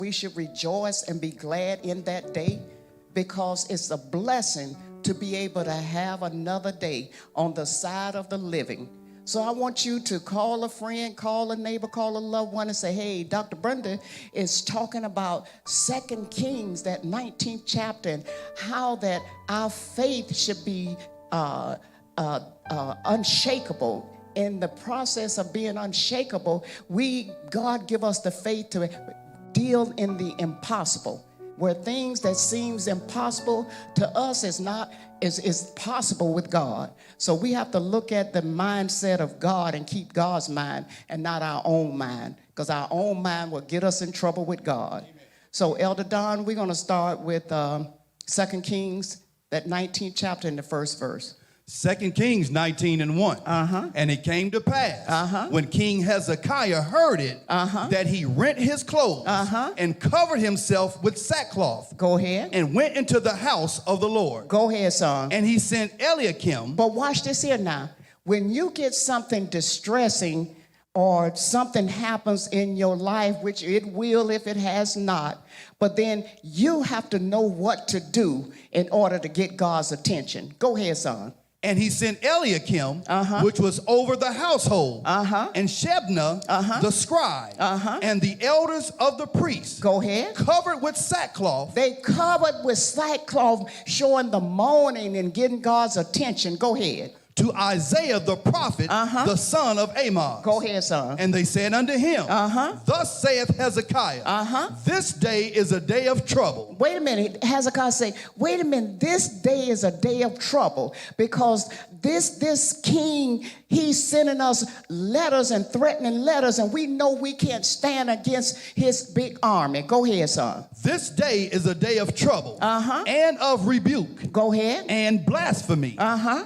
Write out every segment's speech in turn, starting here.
We should rejoice and be glad in that day because it's a blessing to be able to have another day on the side of the living. So I want you to call a friend, call a neighbor, call a loved one and say, hey, Dr. Brenda is talking about 2 Kings, that 19th chapter, and how that our faith should be unshakable. In the process of being unshakable, God give us the faith to deal in the impossible, where things that seems impossible to us is possible with God. So we have to look at the mindset of God and keep God's mind and not our own mind, because our own mind will get us in trouble with God. Amen. So Elder Don, we're going to start with 2 Kings, that 19th chapter in the first verse. 2 Kings 19:1. And it came to pass when King Hezekiah heard it that he rent his clothes and covered himself with sackcloth. Go ahead. And went into the house of the Lord. Go ahead, son. And he sent Eliakim. But watch this here now. When you get something distressing or something happens in your life, which it will if it has not, but then you have to know what to do in order to get God's attention. Go ahead, son. And he sent Eliakim, which was over the household, and Shebna, the scribe, and the elders of the priests. Go ahead. Covered with sackcloth. They covered with sackcloth, showing the mourning and getting God's attention. Go ahead. To Isaiah the prophet, the son of Amoz. Go ahead, son. And they said unto him, Thus saith Hezekiah, This day is a day of trouble. Wait a minute. Hezekiah say, wait a minute. This day is a day of trouble, because this king, he's sending us letters and threatening letters, and we know we can't stand against his big army. Go ahead, son. This day is a day of trouble and of rebuke. Go ahead. And blasphemy.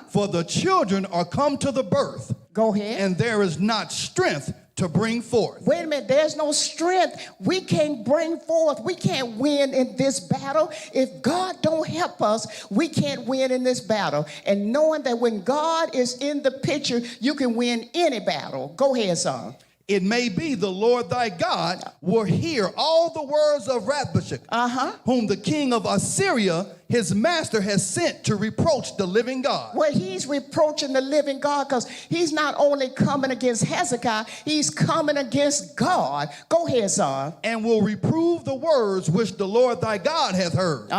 For the children are come to the birth. Go ahead. And there is not strength to bring forth. Wait a minute, there's no strength. We can't bring forth. We can't win in this battle. If God don't help us, we can't win in this battle. And knowing that when God is in the picture, you can win any battle. Go ahead, son. It may be the Lord thy God will hear all the words of Rabbashak, whom the king of Assyria, his master, has sent to reproach the living God. Well, he's reproaching the living God because he's not only coming against Hezekiah, he's coming against God. Go ahead, son. And will reprove the words which the Lord thy God hath heard.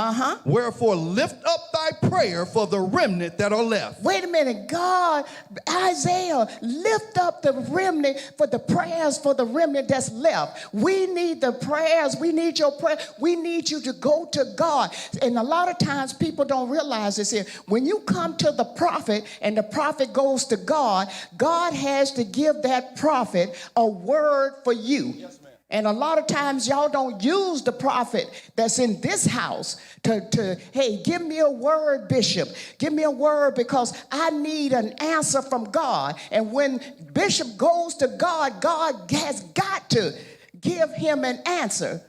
Wherefore lift up thy prayer for the remnant that are left. Wait a minute, God, Isaiah, lift up the remnant for the prayers for the remnant that's left. We need the prayers. We need your prayer. We need you to go to God. And a lot of times people don't realize this here. When you come to the prophet and the prophet goes to God, God has to give that prophet a word for you. Yes, ma'am. And a lot of times y'all don't use the prophet that's in this house to hey, give me a word, Bishop. Give me a word because I need an answer from God. And when Bishop goes to God, God has got to give him an answer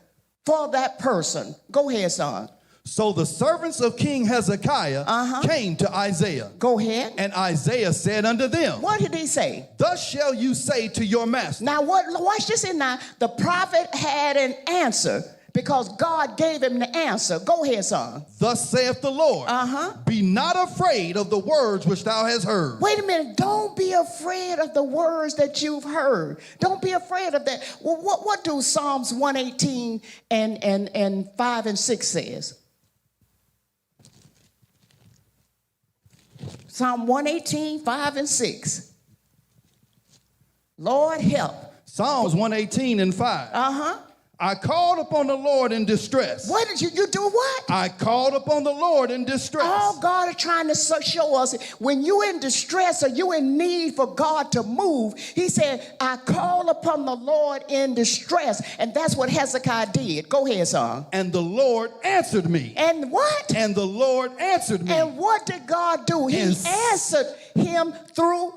for that person. Go ahead, son. So the servants of King Hezekiah came to Isaiah. Go ahead. And Isaiah said unto them, What did he say? Thus shall you say to your master. Now, watch this in now. The prophet had an answer because God gave him the answer. Go ahead, son. Thus saith the Lord, Be not afraid of the words which thou hast heard. Wait a minute. Don't be afraid of the words that you've heard. Don't be afraid of that. Well, what do Psalms 118 and 5 and 6 says? Psalm 118, 5 and 6. Lord, help. Psalms 118 and 5. I called upon the Lord in distress. What did you do? What? I called upon the Lord in distress. All God is trying to show us, when you're in distress or you're in need for God to move, he said, I call upon the Lord in distress. And that's what Hezekiah did. Go ahead, son. And the Lord answered me. And what? And the Lord answered me. And what did God do? He answered him through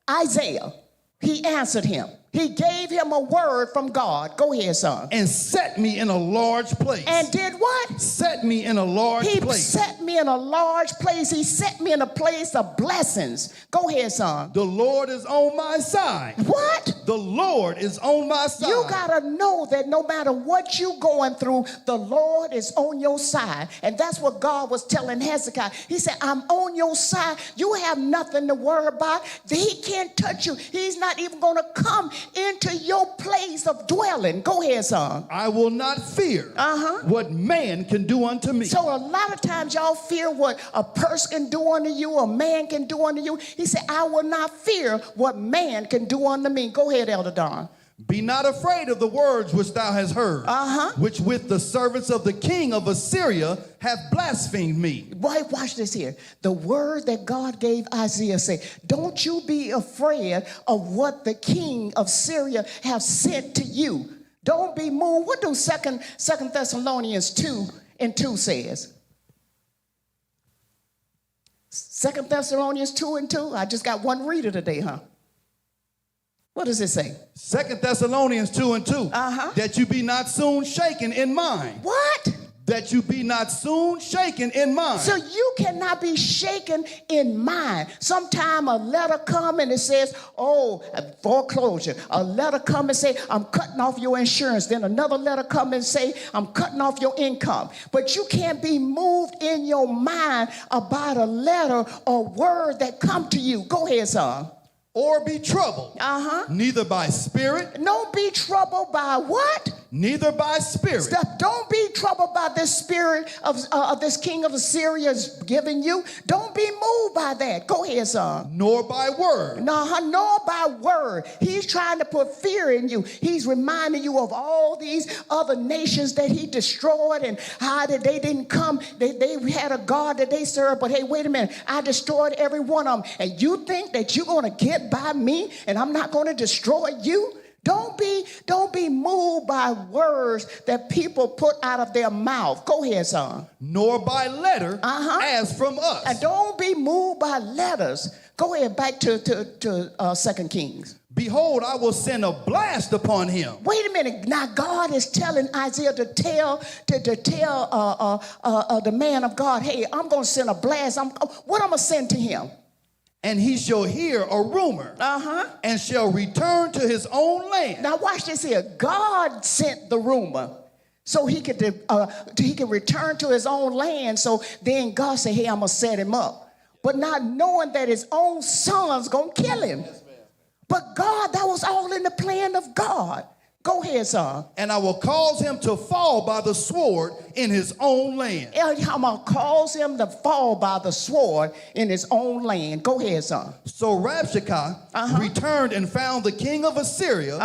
Isaiah. He answered him. He gave him a word from God. Go ahead, son. And set me in a large place. And did what? Set me in a large place. He set me in a large place. He set me in a place of blessings. Go ahead, son. The Lord is on my side. What? The Lord is on my side. You got to know that no matter what you're going through, the Lord is on your side. And that's what God was telling Hezekiah. He said, I'm on your side. You have nothing to worry about. He can't touch you. He's not even going to come into your place of dwelling. Go ahead, son. I will not fear what man can do unto me. So a lot of times y'all fear what a person can do unto you, a man can do unto you. He said, I will not fear what man can do unto me. Go ahead, Elder Don. Be not afraid of the words which thou hast heard, which with the servants of the king of Assyria have blasphemed me. Boy, watch this here. The word that God gave Isaiah said, don't you be afraid of what the king of Syria have sent to you. Don't be moved. What do Second Thessalonians 2:2 says? 2 Thessalonians 2:2. I just got one reader today, huh? What does it say? 2 Thessalonians 2:2. That you be not soon shaken in mind. What? That you be not soon shaken in mind. So you cannot be shaken in mind. Sometime a letter come and it says, foreclosure. A letter come and say, I'm cutting off your insurance. Then another letter come and say, I'm cutting off your income. But you can't be moved in your mind about a letter or word that come to you. Go ahead, son. Or be troubled. Neither by spirit. Don't be troubled by what? Neither by spirit. Don't be troubled by this spirit of this king of Assyria is giving you. Don't be moved by that. Go ahead, son. Nor by word. Nor by word. He's trying to put fear in you. He's reminding you of all these other nations that he destroyed and how that they didn't come. They had a God that they served, but hey, wait a minute. I destroyed every one of them. And you think that you're going to get by me and I'm not going to destroy you? Don't be moved by words that people put out of their mouth. Go ahead, son. Nor by letter as from us. And don't be moved by letters. Go ahead, back to 2 Kings. Behold, I will send a blast upon him. Wait a minute. Now God is telling Isaiah to tell the man of God, hey, I'm going to send a blast. What I'm going to send to him? And he shall hear a rumor and shall return to his own land. Now watch this here. God sent the rumor so he could return to his own land. So then God said, hey, I'm going to set him up. But not knowing that his own son's going to kill him. But God, that was all in the plan of God. Go ahead, son. And I will cause him to fall by the sword in his own land. I'm going to cause him to fall by the sword in his own land. Go ahead, son. So Rabshakeh returned and found the king of Assyria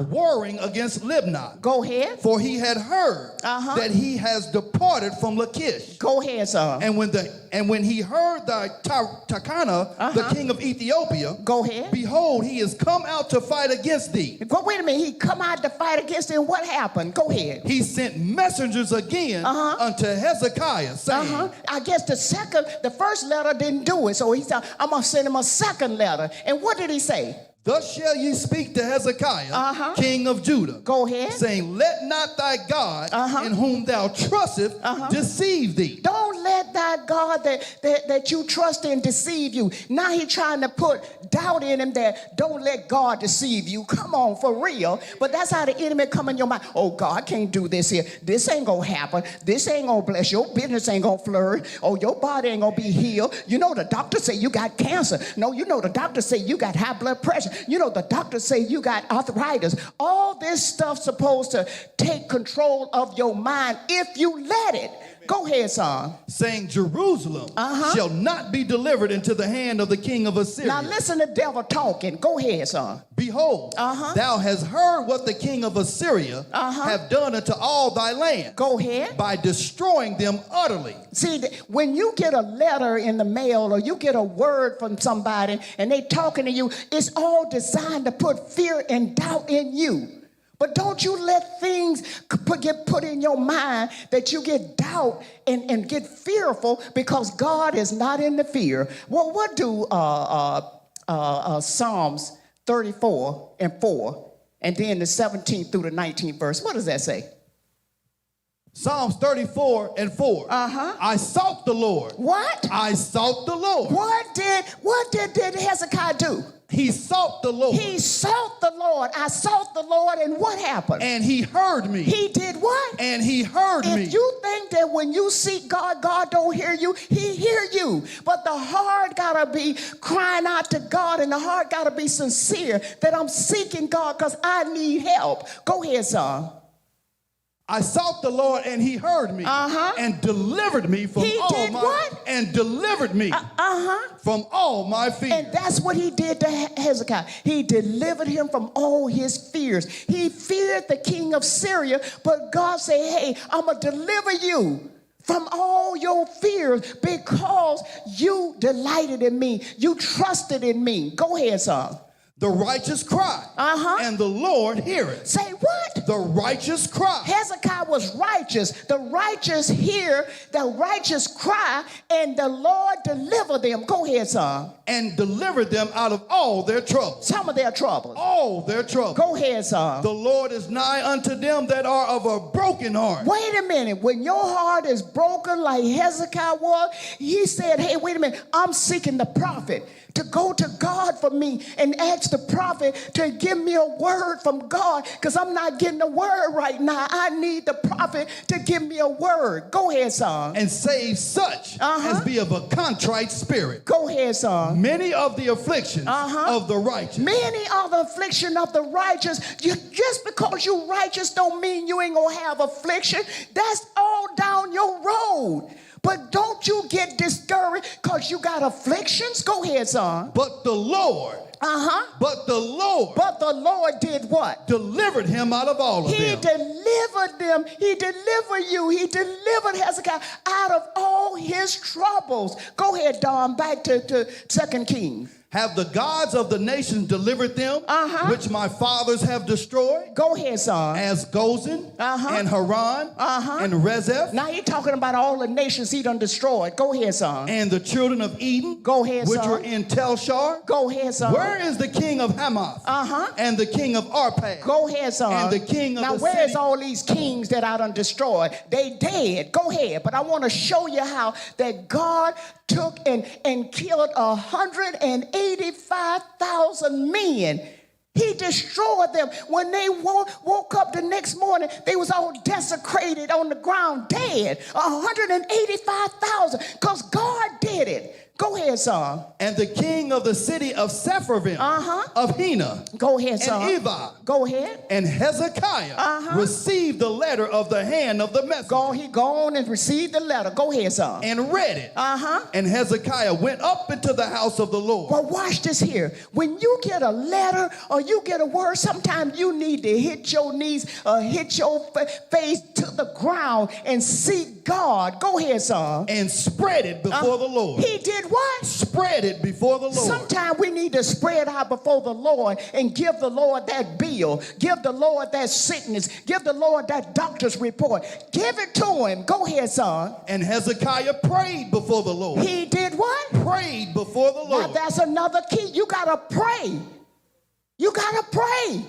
warring against Libnah. Go ahead. For he had heard that he has departed from Lachish. Go ahead, son. And when he heard that Takana, the king of Ethiopia, go ahead. Behold, he is come out to fight against thee. Wait a minute. He come out to fight against him. What happened? Go ahead. He sent messengers again unto Hezekiah, saying, I guess the first letter didn't do it. So he said, I'm going to send him a second letter. And what did he say? Thus shall ye speak to Hezekiah, king of Judah. Go ahead. Saying, let not thy God, in whom thou trustest, deceive thee. Don't let thy God that you trust in deceive you. Now he's trying to put doubt in him that don't let God deceive you. Come on, for real. But that's how the enemy come in your mind. Oh, God can't do this here. This ain't going to happen. This ain't going to bless. Your business ain't going to flourish. Oh, your body ain't going to be healed. You know the doctor say you got cancer. No, you know the doctor say you got high blood pressure. You know, the doctors say you got arthritis. All this stuff's supposed to take control of your mind if you let it. Go ahead, son. Saying Jerusalem shall not be delivered into the hand of the king of Assyria. Now listen to the devil talking. Go ahead, son. Behold, thou hast heard what the king of Assyria have done unto all thy land. Go ahead. By destroying them utterly. See, when you get a letter in the mail or you get a word from somebody and they talking to you, it's all designed to put fear and doubt in you. But don't you let things get put in your mind that you get doubt and get fearful because God is not in the fear. Well, what do Psalms 34:4 And then the 17th through the 19th verse. What does that say? Psalms 34:4. I sought the Lord. What? I sought the Lord. What did Hezekiah do? He sought the Lord. He sought the Lord. I sought the Lord, and what happened? And he heard me. He did what? And he heard me. If you think that when you seek God, God don't hear you, he hear you. But the heart gotta be crying out to God, and the heart gotta be sincere that I'm seeking God because I need help. Go ahead, son. I sought the Lord, and he heard me and delivered me from from all my fears. And that's what he did to Hezekiah. He delivered him from all his fears. He feared the king of Syria, but God said, hey, I'm going to deliver you from all your fears because you delighted in me. You trusted in me. Go ahead, son. The righteous cry, and the Lord heareth. Say what? The righteous cry. Hezekiah was righteous. The righteous hear, the righteous cry, and the Lord deliver them. Go ahead, son. And deliver them out of all their troubles. Some of their troubles. All their troubles. Go ahead, son. The Lord is nigh unto them that are of a broken heart. Wait a minute. When your heart is broken like Hezekiah was, he said, hey, wait a minute. I'm seeking the prophet to go to God for me and ask the prophet to give me a word from God because I'm not getting a word right now. I need the prophet to give me a word. Go ahead, son. And save such as be of a contrite spirit. Go ahead, son. Many of the afflictions of the righteous. Many are the affliction of the righteous. Just because you righteous don't mean you ain't gonna have affliction. That's all down your road. But don't you get discouraged because you got afflictions. Go ahead, son. But the Lord. But the Lord did what? Delivered him out of all of them. He delivered them. He delivered you. He delivered Hezekiah out of all his troubles. Go ahead, Don, back to 2 Kings. Have the gods of the nations delivered them, which my fathers have destroyed? Go ahead, son. As Gozan and Haran and Rezeph. Now you're talking about all the nations he done destroyed. Go ahead, son. And the children of Eden. Go ahead, which son. were in Telshar. Go ahead, son. Where is the king of Hamath? And the king of Arpad? Go ahead, son. And the king of now, the where's city? all these kings that I done destroyed? They dead. Go ahead. But I want to show you how that God took and killed 185,000 men. He destroyed them. When they woke up the next morning, they was all desecrated on the ground, dead. 185,000, because God did it. Go ahead, son. And the king of the city of Sepharvaim, of Hena, go ahead, son. And Eva, go ahead. And Hezekiah received the letter of the hand of the messenger. He gone and received the letter. Go ahead, son. And read it. And Hezekiah went up into the house of the Lord. But watch this here. When you get a letter or you get a word, sometimes you need to hit your knees or hit your face to the ground and seek God. Go ahead, son. And spread it before the Lord. He did what? Spread it before the Lord. Sometimes we need to spread out before the Lord and give the Lord that bill. Give the Lord that sickness. Give the Lord that doctor's report. Give it to him. Go ahead, son. And Hezekiah prayed before the Lord. He did what? Prayed before the Lord. Now that's another key. You got to pray. You got to pray.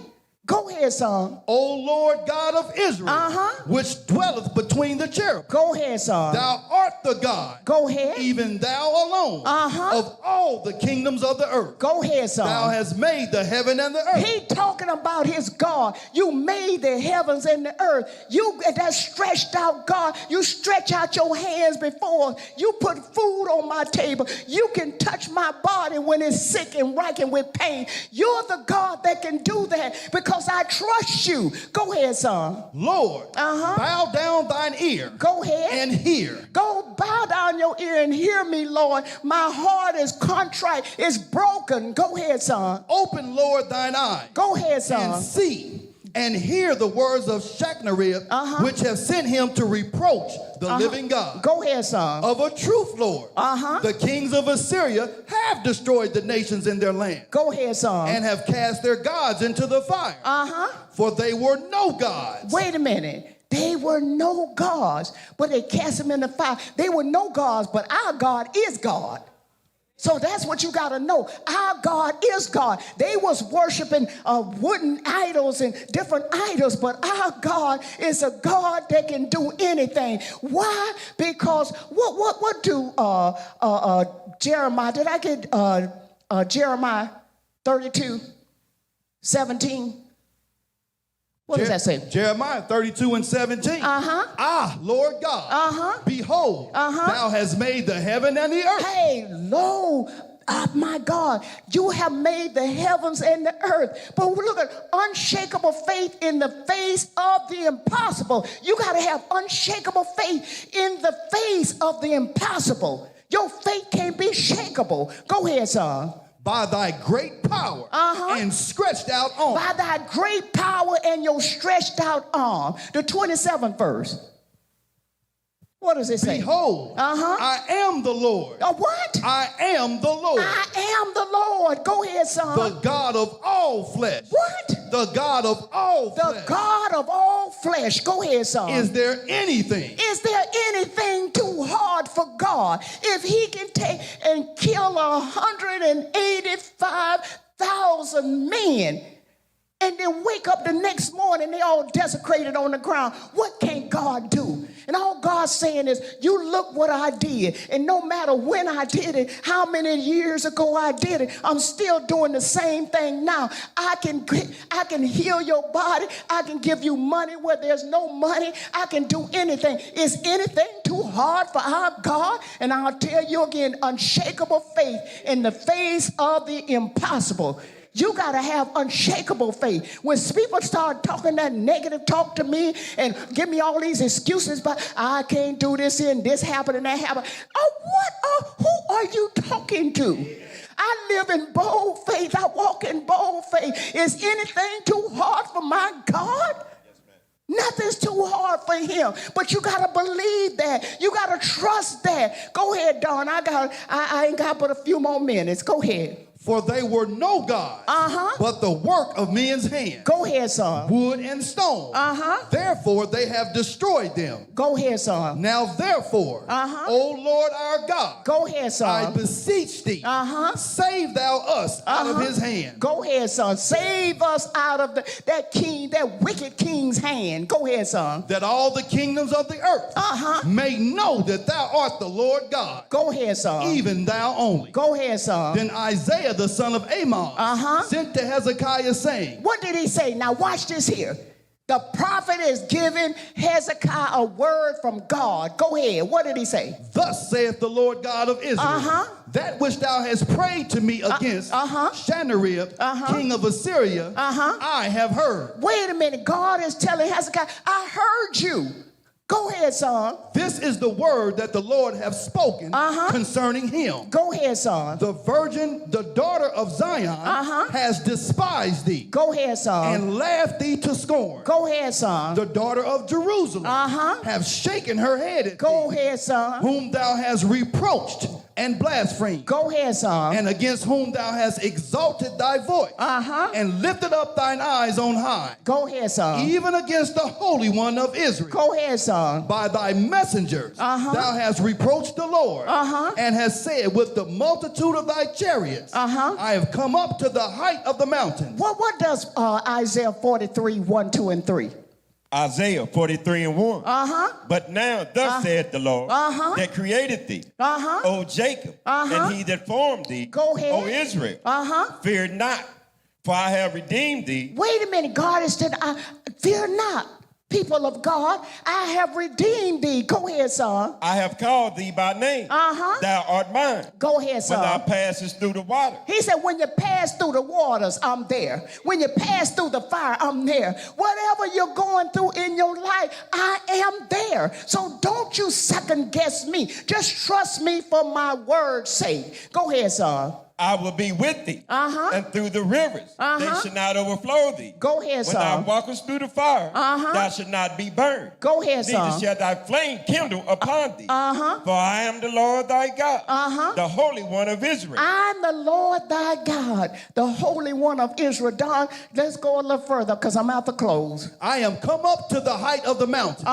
Go ahead, son. O Lord God of Israel, which dwelleth between the cherubim. Go ahead, son. Thou art the God. Go ahead. Even thou alone of all the kingdoms of the earth. Go ahead, son. Thou hast made the heaven and the earth. He talking about his God. You made the heavens and the earth. You that stretched out God. You stretch out your hands before. You put food on my table. You can touch my body when it's sick and racking with pain. You're the God that can do that because I trust you. Go ahead, son. Lord, bow down thine ear. Go ahead. And hear. Go bow down your ear and hear me, Lord. My heart is contrite. It's broken. Go ahead, son. Open, Lord, thine eye. Go ahead, son. And see and hear the words of Shachnarib, which have sent him to reproach the living God. Go ahead, son. Of a truth, Lord. The kings of Assyria have destroyed the nations in their land. Go ahead, son. And have cast their gods into the fire. For they were no gods. Wait a minute. They were no gods, but they cast them in the fire. They were no gods, but our God is God. So that's what you got to know. Our God is God. They was worshiping wooden idols and different idols, but our God is a God that can do anything. Why? Because what do Jeremiah, did I get Jeremiah 32:17? What does that say? Jeremiah 32:17. Lord God, behold, thou hast made the heaven and the earth. Hey, lo, my God, you have made the heavens and the earth. But look at unshakable faith in the face of the impossible. You got to have unshakable faith in the face of the impossible. Your faith can't be shakeable. Go ahead, son. By thy great power and stretched out arm. By thy great power and your stretched out arm. The 27th verse. What does it say? Behold, I am the Lord. What? I am the Lord. I am the Lord. Go ahead, son. The God of all flesh. What? The God of all flesh. The God of all flesh. Go ahead, son. Is there anything? Is there anything too hard for God? If he can take and kill 185,000 men and then wake up the next morning, they all desecrated on the ground, what can God do? And all God's saying is, you look what I did. And no matter when I did it, how many years ago I did it, I'm still doing the same thing now. I can heal your body. I can give you money where there's no money. I can do anything. Is anything too hard for our God? And I'll tell you again, unshakable faith in the face of the impossible. You got to have unshakable faith. When people start talking that negative talk to me and give me all these excuses, but I can't do this and this happened and that happened. Who are you talking to? I live in bold faith. I walk in bold faith. Is anything too hard for my God? Nothing's too hard for him, but you gotta believe that. You gotta trust that. Go ahead, Dawn. I ain't got but a few more minutes. Go ahead. For they were no gods, but the work of men's hands. Go ahead, son. Wood and stone. Therefore they have destroyed them. Go ahead, son. Now therefore, O Lord our God, go ahead, son. I beseech thee, save thou us out of his hand. Go ahead, son. Save us out of that wicked king's hand. Go ahead, son. That all the kingdoms of the earth may know that thou art the Lord God. Go ahead, son. Even thou only. Go ahead, son. Then Isaiah the son of Amos sent to Hezekiah saying. What did he say? Now watch this here. The prophet is giving Hezekiah a word from God. Go ahead. What did he say? Thus saith the Lord God of Israel, that which thou hast prayed to me against Shanarib, king of Assyria, I have heard. Wait a minute. God is telling Hezekiah, I heard you. Go ahead, son. This is the word that the Lord hath spoken concerning him. Go ahead, son. The virgin, the daughter of Zion, has despised thee. Go ahead, son. And laughed thee to scorn. Go ahead, son. The daughter of Jerusalem have shaken her head at Go thee, ahead, son. whom thou hast reproached and blasphemed. Go ahead, son. And against whom thou hast exalted thy voice and lifted up thine eyes on high. Go ahead, son. Even against the Holy One of Israel. Go ahead, son. By thy messengers thou hast reproached the Lord and hast said, with the multitude of thy chariots I have come up to the height of the mountains. What does Isaiah 43, 1, 2, and 3? Isaiah 43 and 1. But now thus saith the Lord that created thee, O Jacob, and he that formed thee, Go ahead. O Israel. Fear not, for I have redeemed thee. Wait a minute. God is saying, fear not, people of God. I have redeemed thee. Go ahead, son. I have called thee by name. Thou art mine. Go ahead, son. When thou passest through the water. He said, when you pass through the waters, I'm there. When you pass through the fire, I'm there. Whatever you're going through in your life, I am there. So don't you second guess me. Just trust me for my word's sake. Go ahead, son. I will be with thee. And through the rivers, they shall not overflow thee. Go ahead, When thou son. walkest through the fire, thou shalt not be burned. Go ahead, Neither son. shall thy flame kindle upon thee. For I am the Lord thy God, the Holy One of Israel. I'm the Lord thy God, the Holy One of Israel. Don, let's go a little further because I'm out to close. I am come up to the height of the mountain,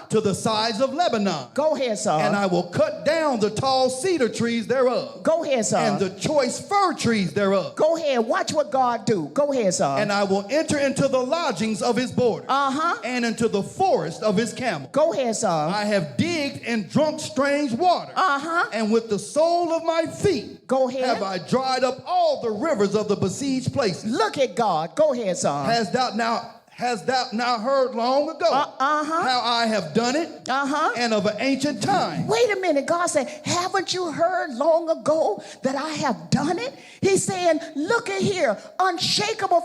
to the sides of Lebanon. Go ahead, son. And I will cut down the tall cedar trees thereof, Go ahead, son. and the choice fir trees thereof. Go ahead. Watch what God do. Go ahead, son. And I will enter into the lodgings of his border, and into the forest of his camel. Go ahead, son. I have digged and drunk strange water, and with the sole of my feet Go ahead. have I dried up all the rivers of the besieged places. Look at God. Go ahead, son. Hast thou now heard long ago how I have done it, and of an ancient time? Wait a minute. God said, haven't you heard long ago that I have done it? He's saying, look at here, unshakable